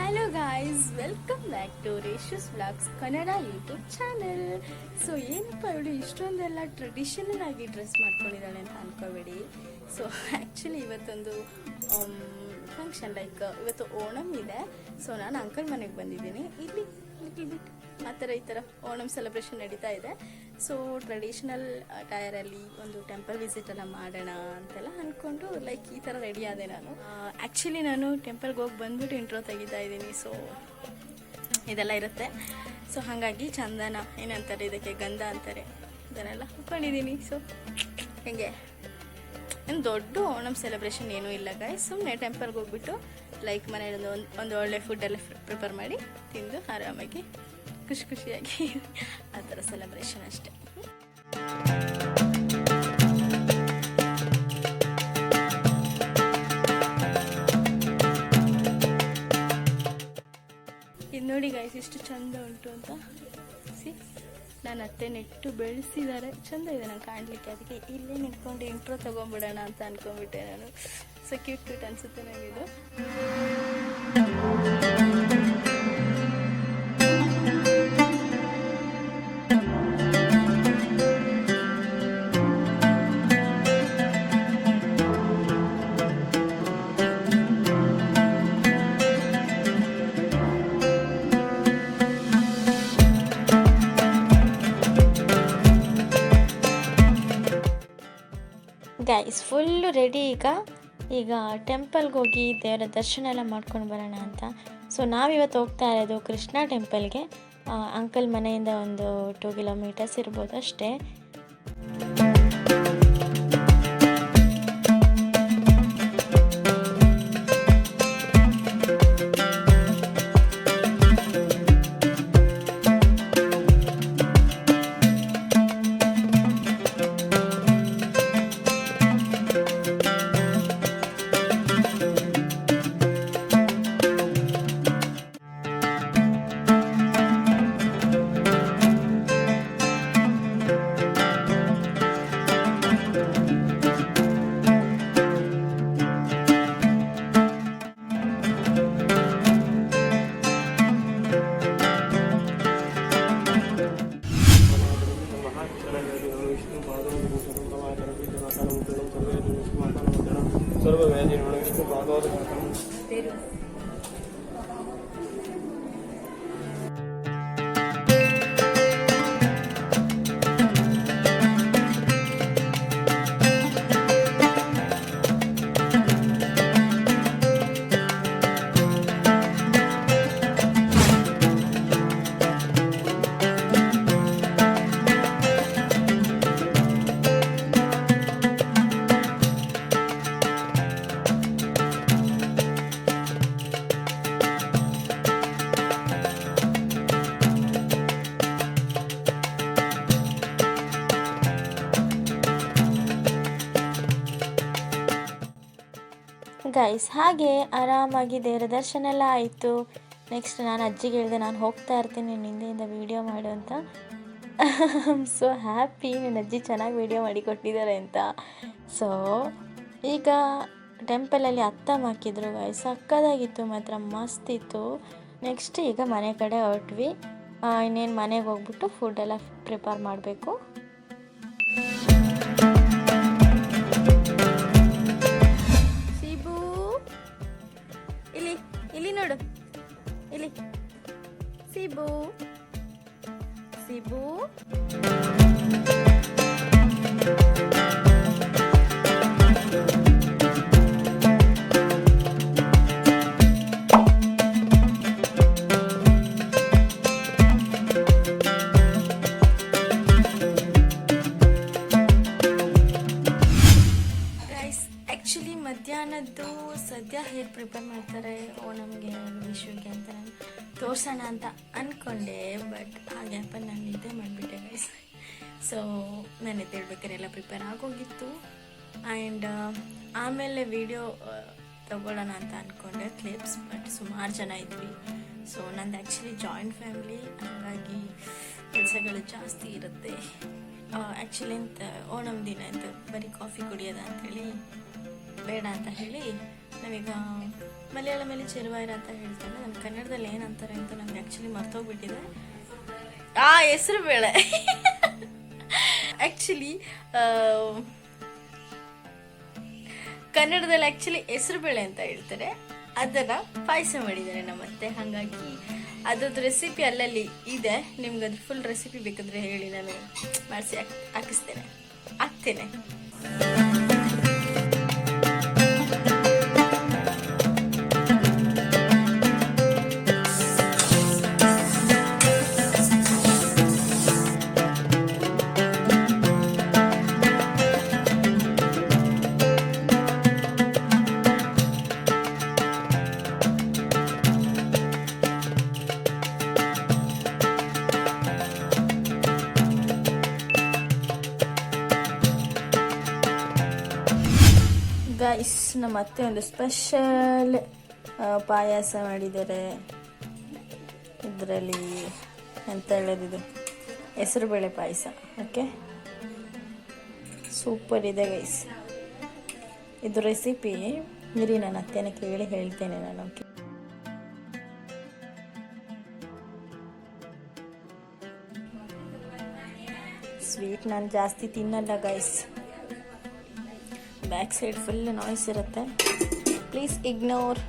Hello guys, welcome back to Reshas vlogs Kannada YouTube channel. So ಏನಪ್ಪ ಇವಳು ಇಷ್ಟೊಂದೆಲ್ಲ ಟ್ರೆಡಿಷನಲ್ ಆಗಿ ಡ್ರೆಸ್ ಮಾಡ್ಕೊಂಡಿದ್ದಾಳೆ ಅಂತ ಅಂದ್ಕೋಬೇಡಿ. ಸೊ ಆ್ಯಕ್ಚುಲಿ ಇವತ್ತೊಂದು ಫಂಕ್ಷನ್, ಲೈಕ್ ಇವತ್ತು ಓಣಮ್ ಇದೆ. ಸೊ ನಾನು ಅಂಕಲ್ ಮನೆಗೆ ಬಂದಿದ್ದೀನಿ. ಇಲ್ಲಿ ಲಿಟಲ್ ಬಿಟ್ ಈ ಥರ ಓಣಮ್ ಸೆಲೆಬ್ರೇಷನ್ ನಡೀತಾ ಇದೆ. ಸೊ ಟ್ರೆಡಿಷನಲ್ ಟೈರಲ್ಲಿ ಒಂದು ಟೆಂಪಲ್ ವಿಸಿಟ್ ಎಲ್ಲ ಮಾಡೋಣ ಅಂತೆಲ್ಲ ಅಂದ್ಕೊಂಡು ಲೈಕ್ ಈ ಥರ ರೆಡಿ ಆದೆ ನಾನು. ಆ್ಯಕ್ಚುಲಿ ನಾನು ಟೆಂಪಲ್ಗೆ ಹೋಗಿ ಬಂದ್ಬಿಟ್ಟು ಇಂಟ್ರೋ ತೆಗಿತಾ ಇದ್ದೀನಿ. ಸೊ ಇದೆಲ್ಲ ಇರುತ್ತೆ. ಸೊ ಹಾಗಾಗಿ ಚಂದನ ಏನಂತಾರೆ, ಇದಕ್ಕೆ ಗಂಧ ಅಂತಾರೆ, ಇದನ್ನೆಲ್ಲ ಹಾಕ್ಕೊಂಡಿದ್ದೀನಿ. ಸೊ ಹೇಗೆ ಏನು ದೊಡ್ಡ ಓಣಮ್ ಸೆಲೆಬ್ರೇಷನ್ ಏನೂ ಇಲ್ಲ ಗಾಯ್ಸ್. ಸುಮ್ಮನೆ ಟೆಂಪಲ್ಗೆ ಹೋಗ್ಬಿಟ್ಟು ಲೈಕ್ ಮನೆಯಲ್ಲಿ ಒಂದು ಒಳ್ಳೆ ಫುಡ್ಡೆಲ್ಲ ಪ್ರಿಪೇರ್ ಮಾಡಿ ತಿಂದು ಆರಾಮಾಗಿ ಖುಷಿಯಾಗಿ ಆ ಥರ ಸೆಲೆಬ್ರೇಷನ್ ಅಷ್ಟೇ. ಇದು ನೋಡಿ ಗಾಯ್ಸ್, ಇಷ್ಟು ಚಂದ ಉಂಟು ಅಂತ. ನನ್ನ ಅತ್ತೆ ನೆಟ್ಟು ಬೆಳೆಸಿದ್ದಾರೆ, ಚಂದ ಇದೆ ನಂಗೆ ಕಾಣಲಿಕ್ಕೆ. ಅದಕ್ಕೆ ಇಲ್ಲೇ ನಿಂತ್ಕೊಂಡು ಇಂಟ್ರೋ ತೊಗೊಂಡ್ಬಿಡೋಣ ಅಂತ ಅಂದ್ಕೊಂಡ್ಬಿಟ್ಟೆ ನಾನು. ಸೊ ಕ್ಯೂಟ್ ಅನಿಸುತ್ತೆ ನನಗಿದು. Guys full ready. ಈಗ ಟೆಂಪಲ್ಗೆ ಹೋಗಿ ದೇವರ ದರ್ಶನ ಎಲ್ಲ ಮಾಡ್ಕೊಂಡು ಬರೋಣ ಅಂತ. ಸೊ ನಾವಿವತ್ತು ಹೋಗ್ತಾ ಇರೋದು ಕೃಷ್ಣ ಟೆಂಪಲ್ಗೆ. ಅಂಕಲ್ ಮನೆಯಿಂದ ಒಂದು 2 ಕಿಲೋಮೀಟರ್ಸ್ ಇರ್ಬೋದು ಅಷ್ಟೇ. ಗೈಸ್ ಹಾಗೆ ಆರಾಮಾಗಿ ದೇವರ ದರ್ಶನ ಎಲ್ಲ ಆಯಿತು. ನೆಕ್ಸ್ಟ್ ನಾನು ಅಜ್ಜಿಗೆ ಹೇಳಿದೆ, ನಾನು ಹೋಗ್ತಾ ಇರ್ತೀನಿ, ಹಿಂದೆಯಿಂದ ವೀಡಿಯೋ ಮಾಡು ಅಂತ. ಸೊ ಹ್ಯಾಪಿ, ನನ್ನ ಅಜ್ಜಿ ಚೆನ್ನಾಗಿ ವೀಡಿಯೋ ಮಾಡಿ ಕೊಟ್ಟಿದ್ದಾರೆ ಅಂತ. ಸೊ ಈಗ ಟೆಂಪಲಲ್ಲಿ ಅತ್ತಮ್ ಹಾಕಿದ್ರು ಗೈಸ್, ಸಕ್ಕದಾಗಿತ್ತು ಮಾತ್ರ, ಮಸ್ತ್ ಇತ್ತು. ನೆಕ್ಸ್ಟ್ ಈಗ ಮನೆ ಕಡೆ ಹೊರಟ್ವಿ. ಇನ್ನೇನು ಮನೆಗೆ ಹೋಗ್ಬಿಟ್ಟು ಫುಡ್ಡೆಲ್ಲ ಪ್ರಿಪೇರ್ ಮಾಡಬೇಕು. ಇಲ್ಲಿ ನೋಡು, ಇಲ್ಲಿ ಸಿಬು ಸಿಬು. ಮಧ್ಯಾಹ್ನದ್ದು ಸದ್ಯ ಹೇಗೆ ಪ್ರಿಪೇರ್ ಮಾಡ್ತಾರೆ ಓಣಮ್ಗೆ ವಿಶುಗೆ ಅಂತ ನಾನು ತೋರಿಸೋಣ ಅಂತ ಅಂದ್ಕೊಂಡೆ. ಬಟ್ ಆ ಗ್ಯಾಪಲ್ಲಿ ನಾನು ನಿದ್ದೆ ಮಾಡಿಬಿಟ್ಟೆ ಗೈಸ್. ಸೊ ನಾನು ಎದ್ದೇಳ್ಬೇಕಾದ್ರೆ ಎಲ್ಲ ಪ್ರಿಪೇರ್ ಆಗೋಗಿತ್ತು. ಆ್ಯಂಡ್ ಆಮೇಲೆ ವಿಡಿಯೋ ತಗೊಳ್ಳೋಣ ಅಂತ ಅಂದ್ಕೊಂಡೆ ಕ್ಲಿಪ್ಸ್. ಬಟ್ ಸುಮಾರು ಜನ ಇದ್ವಿ. ಸೊ ನಂದು ಆ್ಯಕ್ಚುಲಿ ಜಾಯಿಂಟ್ ಫ್ಯಾಮಿಲಿ, ಹಾಗಾಗಿ ಕೆಲಸಗಳು ಜಾಸ್ತಿ ಇರುತ್ತೆ. ಆ್ಯಕ್ಚುಲಿ ಅಂತ ಓಣಮ್ ದಿನ ಅಂತ ಬರೀ ಕಾಫಿ ಕುಡಿಯೋದ ಅಂಥೇಳಿ ಬೇಡ ಅಂತ ಹೇಳಿ ನಾವೀಗ ಮಲಯಾಳಮಲ್ಲಿ ಚೆರುವಾಯರ ಅಂತ ಹೇಳ್ತಾರೆ. ನನ್ನ ಕನ್ನಡದಲ್ಲಿ ಏನಂತಾರೆ ಅಂತ ನನಗೆ ಆ್ಯಕ್ಚುಲಿ ಮರ್ತೋಗ್ಬಿಟ್ಟಿದೆ. ಹೆಸರು ಬೇಳೆ. ಆ್ಯಕ್ಚುಲಿ ಕನ್ನಡದಲ್ಲಿ ಆ್ಯಕ್ಚುಲಿ ಹೆಸರು ಬೇಳೆ ಅಂತ ಹೇಳ್ತಾರೆ. ಅದನ್ನು ಪಾಯಸ ಮಾಡಿದ್ದಾರೆ ನಮ್ಮತ್ತೆ. ಹಾಗಾಗಿ ಅದ್ರದ್ದು ರೆಸಿಪಿ ಅಲ್ಲಲ್ಲಿ ಇದೆ. ನಿಮ್ಗೆ ಅದ್ರ ಫುಲ್ ರೆಸಿಪಿ ಬೇಕಂದ್ರೆ ಹೇಳಿ, ನಾನು ಮಾಡಿಸಿ ಹಾಕಿಸ್ತೇನೆ. ಗೈಸ್, ನಮ್ಮ ಅತ್ತೆ ಒಂದು ಸ್ಪೆಷಲ್ ಪಾಯಸ ಮಾಡಿದ್ದಾರೆ. ಇದರಲ್ಲಿ ಎಂತ ಹೇಳೋದಿದು, ಹೆಸರುಬೇಳೆ ಪಾಯಸ. ಓಕೆ, ಸೂಪರ್ ಇದೆ ಗೈಸ್. ಇದು ರೆಸಿಪಿ ಇರಿ, ನಾನು ಅತ್ತೆನ ಕೇಳಿ ಹೇಳ್ತೇನೆ ನಾನು. ಓಕೆ, ಸ್ವೀಟ್ ನಾನು ಜಾಸ್ತಿ ತಿನ್ನಲ್ಲ guys. Back side full noise ಇರುತ್ತೆ, ಪ್ಲೀಸ್ ಇಗ್ನೋರ್.